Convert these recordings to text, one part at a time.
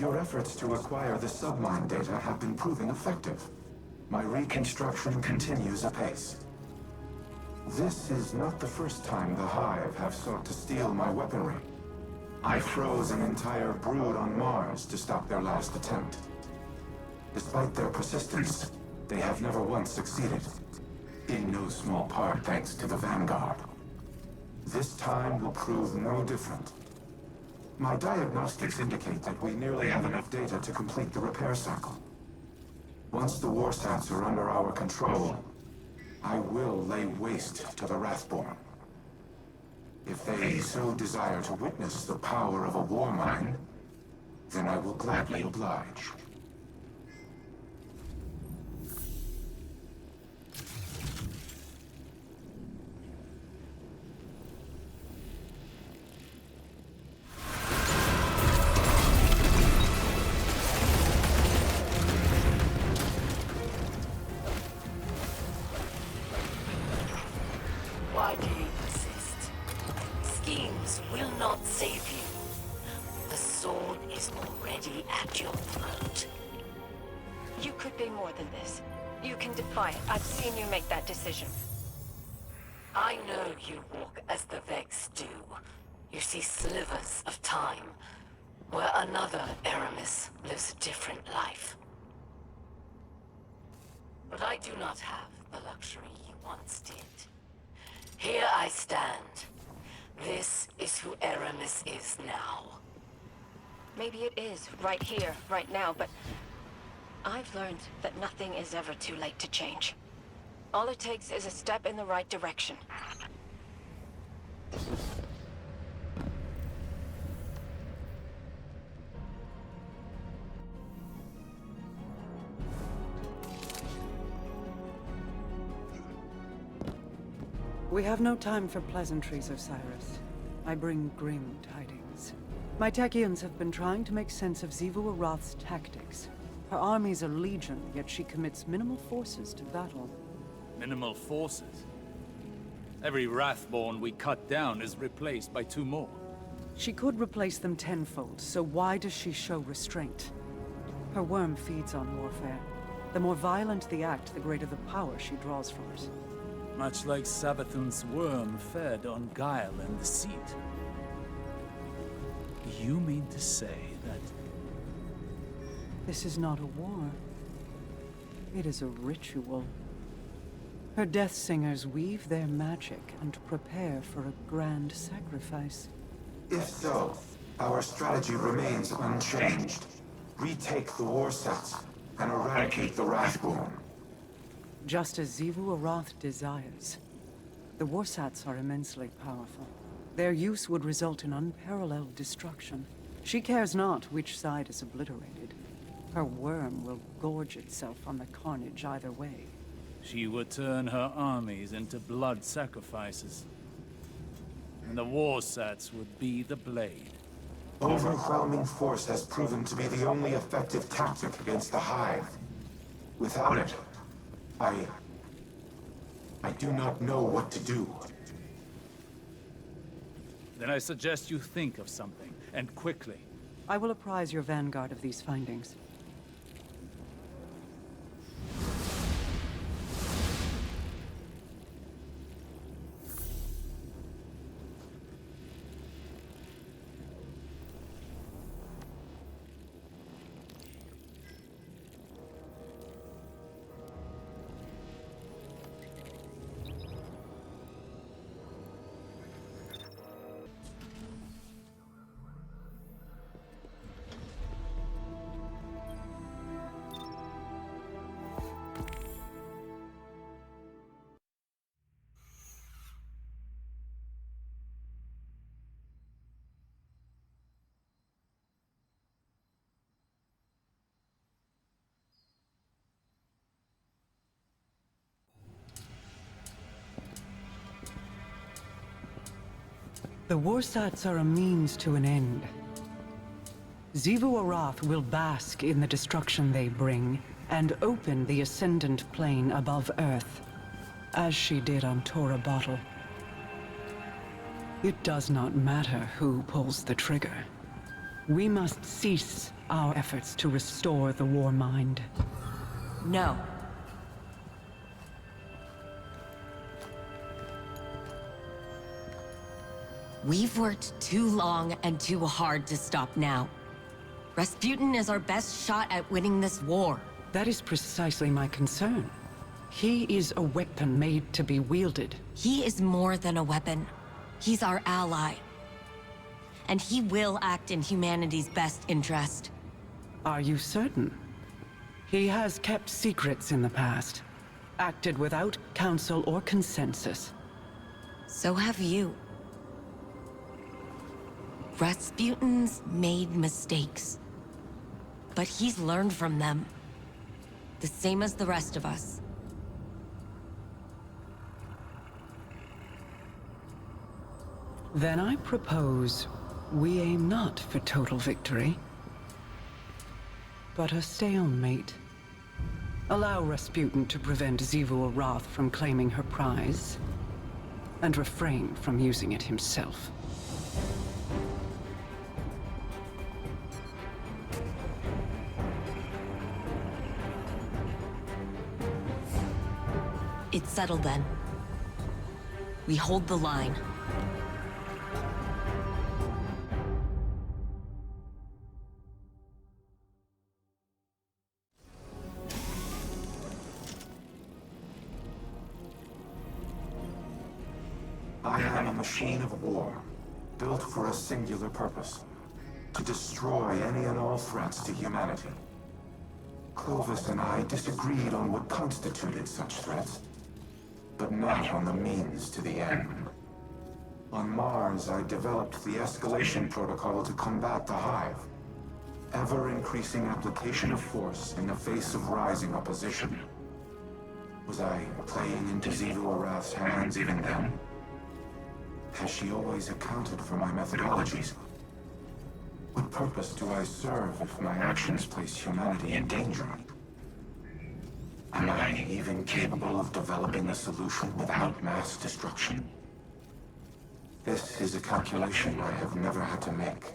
Your efforts to acquire the submine data have been proving effective. My reconstruction continues apace. This is not the first time the Hive have sought to steal my weaponry. I froze an entire brood on Mars to stop their last attempt. Despite their persistence, they have never once succeeded. In no small part thanks to the Vanguard. This time will prove no different. My diagnostics indicate that we nearly have enough data to complete the repair cycle. Once the warsats are under our control, I will lay waste to the Wrathborn. If they so desire to witness the power of a war mine, then I will gladly oblige. Why do you persist? Schemes will not save you. The sword is already at your throat. You could be more than this. You can defy it. I've seen you make that decision. I know you walk as the Vex do. You see slivers of time, where another Aramis lives a different life. But I do not have the luxury you once did. Here I stand. This is who Aramis is now. Maybe it is, right here, right now, but I've learned that nothing is ever too late to change. All it takes is a step in the right direction. We have no time for pleasantries, Osiris. I bring grim tidings. My Techians have been trying to make sense of Xivu Arath's tactics. Her armies are legion, yet she commits minimal forces to battle. Minimal forces? Every Wrathborn we cut down is replaced by 2 more. She could replace them tenfold, so why does she show restraint? Her worm feeds on warfare. The more violent the act, the greater the power she draws from it. Much like Savathun's worm fed on guile and deceit. You mean to say that... This is not a war. It is a ritual. Her death singers weave their magic and prepare for a grand sacrifice. If so, our strategy remains unchanged. Retake the warsats and eradicate the Wrathborn. Just as Xivu Arath desires. The warsats are immensely powerful. Their use would result in unparalleled destruction. She cares not which side is obliterated. Her worm will gorge itself on the carnage either way. She would turn her armies into blood sacrifices. And the warsats would be the blade. Overwhelming force has proven to be the only effective tactic against the Hive. Without it, I do not know what to do. Then I suggest you think of something, and quickly. I will apprise your vanguard of these findings. The warsats are a means to an end. Xivu Arath will bask in the destruction they bring, and open the Ascendant Plane above Earth, as she did on Tora Bottle. It does not matter who pulls the trigger. We must cease our efforts to restore the war mind. No. We've worked too long and too hard to stop now. Rasputin is our best shot at winning this war. That is precisely my concern. He is a weapon made to be wielded. He is more than a weapon. He's our ally. And he will act in humanity's best interest. Are you certain? He has kept secrets in the past, acted without counsel or consensus. So have you. Rasputin's made mistakes. But he's learned from them. The same as the rest of us. Then I propose we aim not for total victory, but a stalemate. Allow Rasputin to prevent Xivu Arath from claiming her prize, and refrain from using it himself. It's settled then. We hold the line. I am a machine of war, built for a singular purpose: to destroy any and all threats to humanity. Clovis and I disagreed on what constituted such threats, but not on the means to the end. On Mars, I developed the escalation protocol to combat the Hive. Ever-increasing application of force in the face of rising opposition. Was I playing into Xivu Arath's hands even then? Has she always accounted for my methodologies? What purpose do I serve if my actions place humanity in danger? Am I even capable of developing a solution without mass destruction? This is a calculation I have never had to make.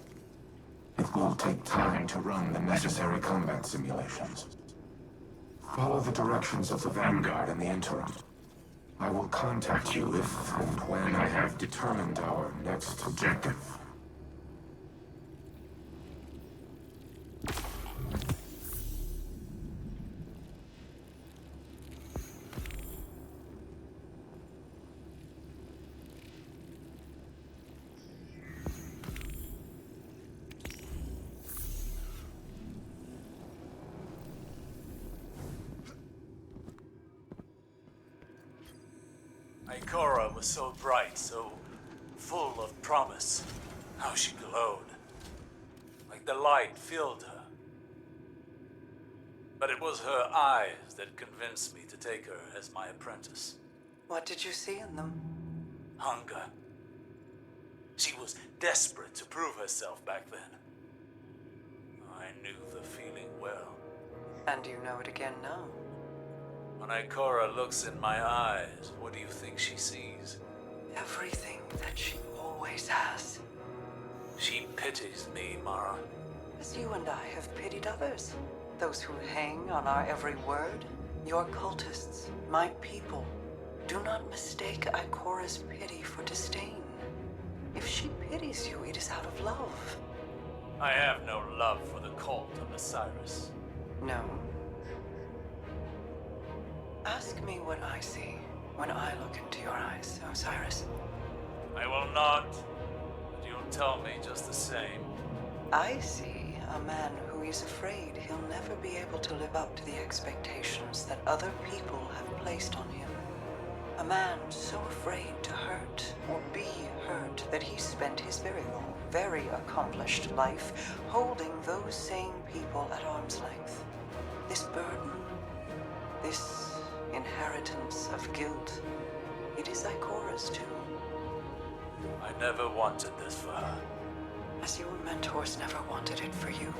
It will take time to run the necessary combat simulations. Follow the directions of the Vanguard in the interim. I will contact you if and when I have determined our next objective. Ikora was so bright, so full of promise. How she glowed. Like the light filled her. But it was her eyes that convinced me to take her as my apprentice. What did you see in them? Hunger. She was desperate to prove herself back then. I knew the feeling well. And you know it again now. When Ikora looks in my eyes, what do you think she sees? Everything that she always has. She pities me, Mara. As you and I have pitied others. Those who hang on our every word. Your cultists, my people. Do not mistake Ikora's pity for disdain. If she pities you, it is out of love. I have no love for the cult of Osiris. No. Ask me what I see when I look into your eyes, Osiris. I will not, but you'll tell me just the same. I see a man who is afraid he'll never be able to live up to the expectations that other people have placed on him. A man so afraid to hurt or be hurt that he spent his very long, very accomplished life holding those same people at arm's length. This burden, this inheritance of guilt, it is Ikora's too. I never wanted this for her. As your mentors never wanted it for you.